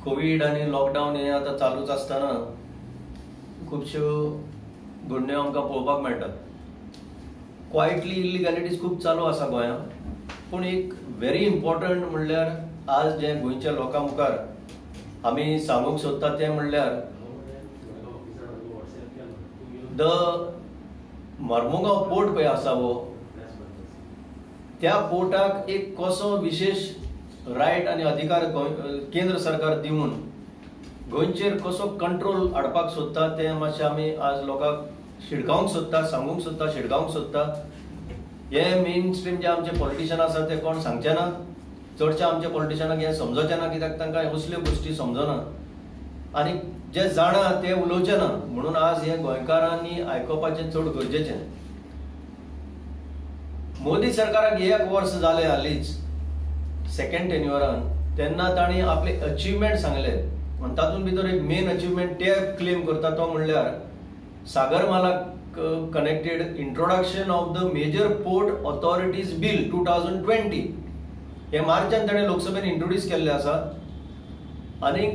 Covid आणि lockdown हे आता चालूच असताना खूपश्यो घडण्यो आमकां पळोवपाक मेळटात. क्वायटली इलिगॅलिटीज खूप चालू आसा गोंयांत. पूण एक व्हेरी इम्पॉर्टंट म्हणल्यार आज जे गोंयच्या लोकां मुखार आमी सांगूंक सोदता तें म्हणल्यार द मर्मुगांव पोर्ट पळय आसा वो, त्या पोर्टाक एक कसो विशेष रायट आनी अधिकार केंद्र सरकार दिवन गोंयचेर कसो कंट्रोल हाडपाक सोदता तें मातशें आमी आज लोकांक शिडकावंक सोदता, सांगूंक सोदता, शिडकावंक सोदता. हे मेन स्ट्रीम जे आमचे पॉलिटिशियन आसा ते कोण सांगचे ना. चडशे आमच्या पॉलिटिशियनाक हे समजचे ना, कित्याक तांकां असल्यो गोश्टी समजना आनी जे जाणा ते उलोवचे ना. म्हणून आज हे गोंयकारांनी आयकोपाचें चड गरजेचें. मोदी सरकाराक एक वर्स जालें हालींच सेकंड टेन्युअरान, तेन्ना तांणी आपले अचिव्हमेंट सांगले आनी तातूंत भितर एक मेन अचिव्हमेंट ते क्लेम करता तो म्हणल्यार Sagarmala connected introduction of the major port authorities bill 2020. हे मार्चान ताणें लोकसभेन इंट्रोड्यूस केल्ले आसा आनी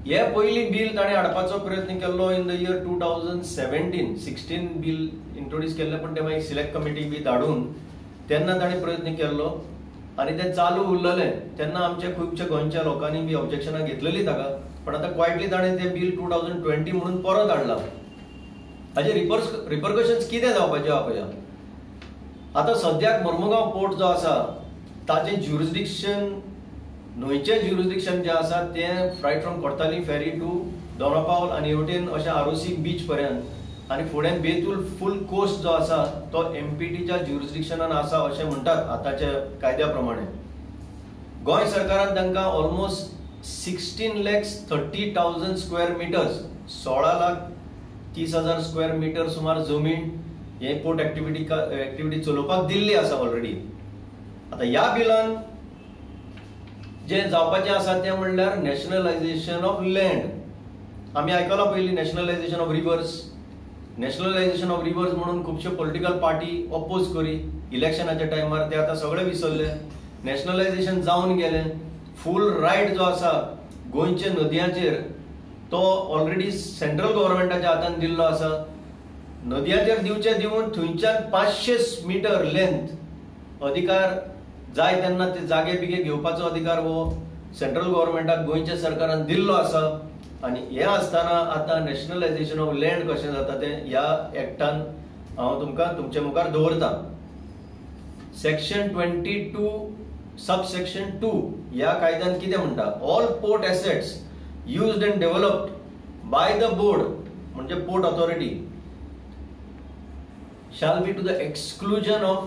हे पयलीं बिल ताणें हाडपाचो प्रयत्न केल्लो in the year 2017-16 bill introduce केल्लें, पण ते मागीर सिलेक्ट कमिटीक बी धाडून तेन्ना ताणें प्रयत्न केल्लो आनी तें चालू उरलेलें. तेन्ना आमच्या खुबशे गोंयच्या लोकांनी बी ऑब्जेक्शनां घेतलेलीं ताका, पण आतां क्वायटली ताणें तें बिल 2020 म्हणून परत हाडलां. हाचे रिपरकशन्स कितें जावपाचे आहा पळया. आतां सद्याक मर्मुगांव पोर्ट जो आसा ताचें ज्युरिसडिक्शन, न्हंयचें ज्युरिसडिक्शन जें आसा तें फ्रायट from Cortalim ferry to Dona Paula आनी हेवटेन अशें आरोसी बीच पर्यंत आनी फुडें बेतूल फूल कोस्ट जो आसा तो एमपीटीच्या ज्युरिसडिक्शनान आसा अशें म्हणटात आतांच्या कायद्या प्रमाणे. गोंय सरकारान तांकां almost 16,30,000 square metres, 16,30,000 square metre सुमार जमीन हे पोर्ट एक्टिविटी चलोवपाक दिल्ली आसा ऑलरेडी. आता ह्या बिलान जे जावपाचें आसा तें म्हणल्यार नॅशनलायझेशन ऑफ लँड. आमी आयकलां पयलीं nationalisation of reverse. Nationalisation of reverse म्हणून खुबश्यो पॉलिटिकल पार्टी ऑपोज करी इलेक्शनाच्या टायमार, ते आतां सगळे विसरले. नॅशनलायझेशन जावन गेलें. फूल रायट जो आसा गोंयचे नदयांचेर तो ऑलरेडी सेंट्रल गव्हर्मेंटाच्या हातान दिल्लो आसा. नदयांचेर दिवचे दिवन थंयच्यान 500 मीटर लेंथ अधिकार जाय तेन्ना ते जागे बिगे घेवपाचो अधिकार हो सेंट्रल गव्हर्मेंटाक गोंयच्या सरकारान दिल्लो आसा. आनी हे आसतना आतां नॅशनलायझेशन ऑफ लँड कशें जाता तें ह्या एक्टान हांव तुमकां तुमचे मुखार दवरतां. सेक्शन 22 सबसेक्शन 2 ह्या कायद्यान कितें म्हणटा, all port assets used and developed by the board म्हणजे port authority shall be to the exclusion of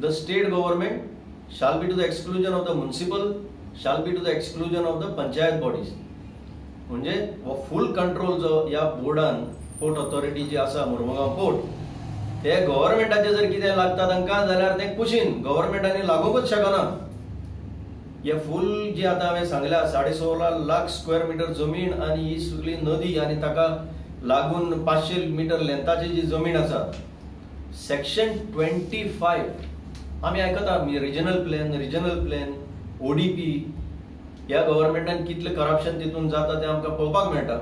the state government, shall be to the exclusion of the municipal, shall be to the exclusion of the panchayat bodies. म्हणजे वो फुल control जो या बोर्डान port authority जी आसा Mormugao port, ते गव्हर्मेंटाचे जर कितें लागता तांकां जाल्यार ते कुशीन गव्हर्मेंटांनी लागूंकच शकना. हे फूल जी आतां हांवें सांगल्या 16.5 लाख स्क्वेअर मिटर जमीन आनी ही सगळी नदी आनी ताका लागून 500 मीटर लेंथाची जी जमीन आसा. सेक्शन 25 आमी आयकता रिजनल प्लॅन ओडीपी ह्या गव्हर्मेंटान कितले करप्शन तितून जाता तें आमकां पळोवपाक मेळटा.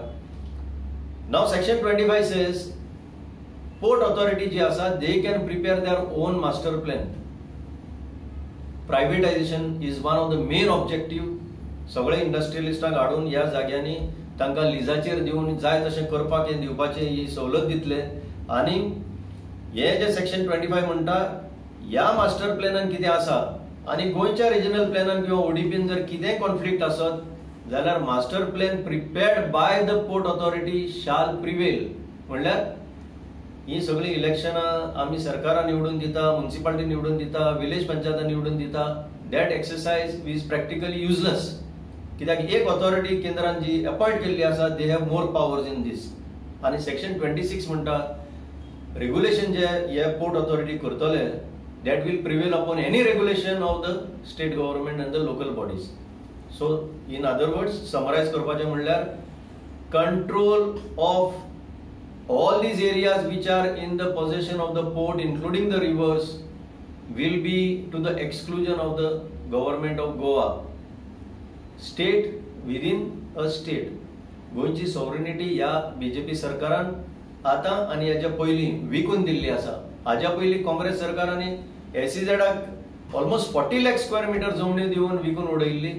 नाव सेक्शन 25 सेज पोर्ट ऑथॉरिटी जी आसा they can prepare their own master plan. Privatisation is one of the main objective. सगळे इंडस्ट्रियलिस्टांक हाडून ह्या जाग्यांनी तांकां लिजाचेर दिवन जाय तशें करपाक हे दिवपाचे ही सवलत दितले. आनी हे जे सेक्शन 25 म्हणटा ह्या मास्टर प्लॅनान कितें आसा आनी गोंयच्या रिजनल प्लॅनान किंवा ओडीपीन जर कितें कॉन्फ्लिक्ट आसत जाल्यार master plan prepared by the port authority शाल प्रिवेल. म्हणल्यार ही सगळी इलेक्शनां आमी सरकारां निवडून दिता, म्युनिसिपालिटी निवडून दिता, विलेज पंचायत निवडून दिता. That exercise is practically useless, कित्याक एक ऑथॉरिटी केंद्रान जी अपॉइंट केल्ली आसा they have more powers in these. आनी सेक्शन 26 म्हणटा रेग्युलेशन जे हे पोर्ट ऑथॉरिटी करतले that will prevail upon any regulation of the state government and the local bodies. So in other words summarise करपाचें म्हणल्यार control of all these areas which are in the possession of the port including the rivers will be to the exclusion of the government of Goa. State within a state. गोंयची सॉव्हरेनिटी ह्या BJP सरकारान आता आणि हेच्या पयलीं विकून दिल्ली आसा. हाज्या पयलीं काँग्रेस सरकारांनी SEZाक ऑलमोस्ट 40 लाख स्क्वेअर मीटर जमनी दिवन विकून उडयल्ली.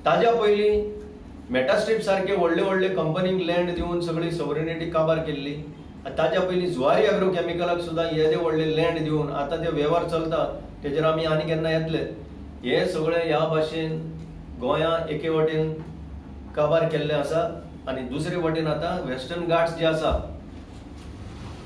ताज्या पयलीं मेटास्ट्रीप सारखे व्हडले व्हडले कंपनीक लँड दिवन सगळी सॉव्हरेनिटी काबार केल्ली. ताज्या पयलीं जुवारी अॅग्रो केमिकलाक सुद्दां येदे व्हडले लँड दिवन आतां जे वेव्हार चलता तेजेर आमी आनी केन्ना येतले. हे सगळे ह्या भाशेन गोंयां एके वटेन काबार केल्ले आसा आणि दुसरे वटेन आतां वेस्टर्न घाट्स जे आसा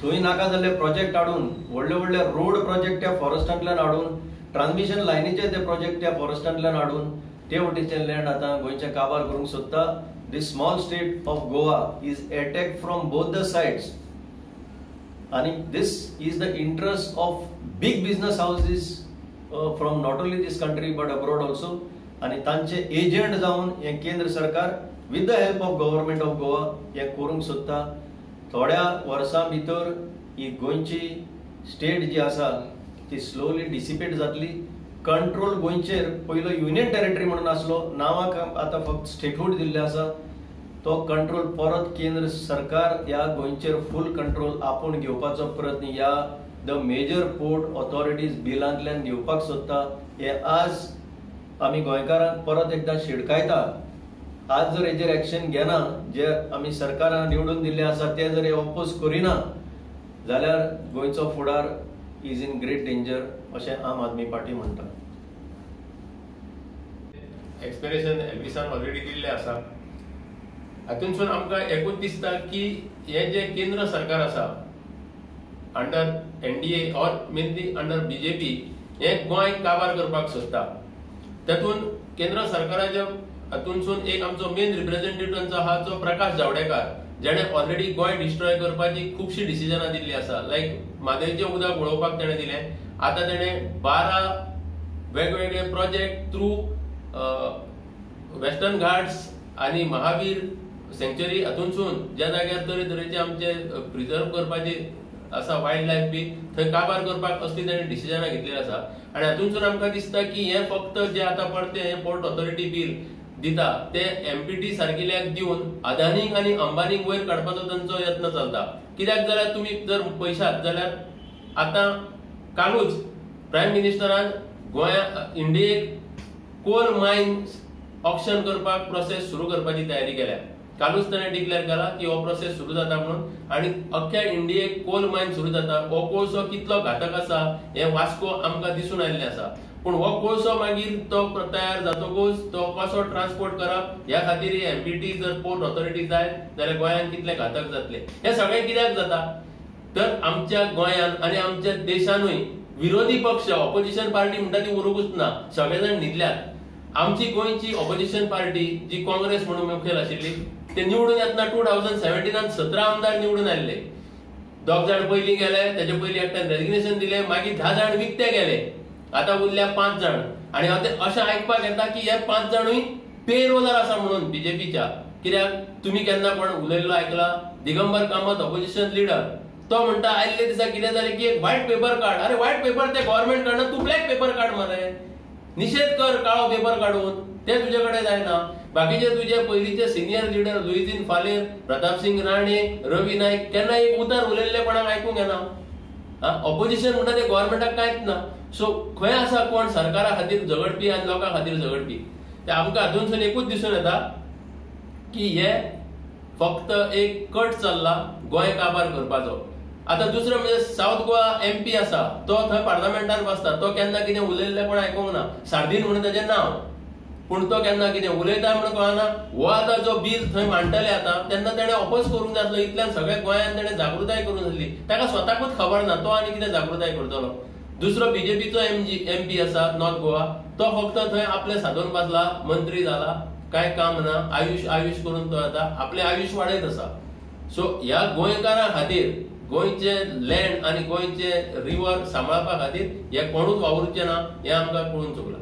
थंय नाका जाल्ले प्रोजेक्ट हाडून व्हडले व्हडले रोड प्रोजेक्ट त्या फॉरेस्टांतल्यान हाडून ट्रान्समिशन लायनीचे ते प्रोजेक्ट त्या फॉरेस्टांतल्यान हाडून ते वटेचे लँड आतां गोंयचे काबार करूंक सोदता. The small state of Goa is attack from both the sides आणि this is the interest of big business houses from not only this country but abroad also. आणि तांचे एजंट जावन हे केंद्र सरकार with the help of government of Goa हे करूंक सोदता. थोड्या वर्सां भितर ही गोंयची स्टेट जी आसा ती स्लोली डिसिपेट जातली. कंट्रोल गोंयचेर पयलो युनियन टेरिटरी म्हणून आसलो, नांवाक आतां फक्त स्टेटहूड दिल्ले आसा. तो कंट्रोल परत केंद्र सरकार ह्या गोंयचेर फुल कंट्रोल आपूण घेवपाचो प्रयत्न ह्या द मेजर पोर्ट ऑथॉरिटीज बिलांतल्यान घेवपाक सोदता. हे आज आमी गोंयकारांक परत एकदां शिडकायता. आज जर हेजेर एक्शन घेना, जे आमी सरकारान निवडून दिल्ले आसा ते जर हे ऑपोज करिना जाल्यार गोंयचो फुडार इज इन ग्रेट डेंजर अशें आम आदमी पार्टी म्हणटा. एक्सप्लेनेशन एल्विसान ऑलरेडी दिल्ले आसा. हातूंतसून आमकां एकूच दिसता की हे जे केंद्र सरकार आसा अंडर NDA और मेनली अंडर BJP हे गोंय काबार करपाक सोदता. तातूंत केंद्र सरकाराच्या हातूंतसून एक आमचो मेन रिप्रेझेंटेटिव्ह आहा जो प्रकाश जावडेकर, जेणे ऑलरेडी गोंय डिस्ट्रॉय करपाची खुबशी डिसिजनां दिल्ली आसा. लायक म्हादयचें उदक वळोवपाक ताणें दिलें. आतां ताणें 12 वेगवेगळे प्रोजेक्ट थ्रू वेस्टर्न घाट्स आणि महावीर सँक्चुरी हातूंतसून ज्या जाग्यार तरेतरेचे आमचे प्रिजर्व करपाचे आसा वायल्ड लायफ बी थंय काबार करपाक असली ताणें डिसिजनां घेतलेली आसा. आनी हातूंतसून आमकां दिसता की हे फक्त जे आतां पडते हे पोर्ट ऑथॉरिटी बील दिता ते MPT सारकिल्ल्याक दिवन अदानीक आनी अंबानीक वयर काडपाचो तांचो यत्न चलता. कित्याक जाल्यार तुमी जर पळयशात जाल्यार आतां कालूच प्रायम मिनिस्टरान गोंया इंडियेक कोल मायन्स ऑक्शन करपाक प्रोसेस सुरू करपाची तयारी केल्या. कालूच ताणें डिक्लेअर केला की हो प्रोसेस सुरू जाता म्हणून आणि अख्ख्या इंडियेक कोल मायन सुरू जाता. हो कोळसो कितलो घातक आसा हे वास्को आमकां दिसून आयिल्लें आसा. पूण हो कोळसो मागीर तो तयार जातकूच तो कसो ट्रान्सपोर्ट करप ह्या खातीर MPT जर पोर्ट ऑथॉरिटी जाय जाल्यार गोंयांत कितले घातक जातले. हे सगळें कित्याक जाता तर आमच्या गोंयांत आनी आमच्या देशानूय विरोधी पक्ष ऑपोजिशन पार्टी म्हणटा ती उरूंकूच ना, सगळे जाण न्हिदल्यात. आमची गोंयची ऑपोजिशन पार्टी जी काँग्रेस म्हणून मुखेल आशिल्ली ते निवडून येतना 2017 17 आमदार निवडून आयिल्ले. 2 जाण पयलीं गेले, तेजे पयलीं एकट्यान रेजिग्नेशन दिलें, मागीर 10 जाण विकते गेले, आतां उरल्या 5 जाण. आनी हांव अशें आयकपाक येता की हे 5 जाणूय पे रोलर आसा म्हणून बीजेपीच्या. कित्याक तुमी केन्ना कोण उलयल्लो आयकला? दिगंबर कामत ऑपोजिशन लिडर तो म्हणटा आयल्ले दिसा कितें जालें की एक व्हायट पेपर काड. अरे व्हायट पेपर ते गव्हर्नमेंट कडना, तूं ब्लॅक पेपर काड मरे, निषेध कर काळो पेपर काडून. ते तुजे कडेन जायना. बाकीचे तुजे पयलींचे सिनियर लिडर लुईजीन फालेर, प्रताप सिंग राणे, रवी नाईक केन्ना एक उतर उलयल्ले कोणाक आयकूंक येना. ऑपोजिशन म्हणटा ते गव्हर्नमेंटाक कांयच ना. सो खंय आसा कोण सरकारा खातीर झगडपी आनी लोकां खातीर झगडपी? ते आमकां हातूंतसून एकूच दिसून येता की हे फक्त एक कट चल्ला गोंय काबार करपाचो. आता दुसरो म्हणजे साऊथ गोवा MP आसा तो थंय पार्लमेंटान बसता. तो केन्ना कितें उलयल्लें कोण आयकूंक ना. सार्दीन म्हणून ताचें नांव, पूण तो केन्ना कितें उलयता म्हणून कळना. हो आतां जो बिल थंय मांडटले आतां तेन्ना ताणें ऑपोज करूंक जाय आसलो. इतल्यान सगळ्या गोंयांत ताणें जागृताय करूंक जाय. ताका स्वताकूच खबर ना तो आनी कितें जागृताय करतलो. दुसरो BJPचो MP आसा नॉर्थ गोवा, तो फक्त थंय आपले साधून बसला, मंत्री जाला, काय काम ना, आयुष करून तो आता आपले आयुष वाडयत आसा. सो ह्या गोंयकारां खातीर गोंयचे लँड आनी गोंयचे रिवर सांबाळपा खातीर हे कोणूच वावुरचे ना, हे आमकां कळून चुकला.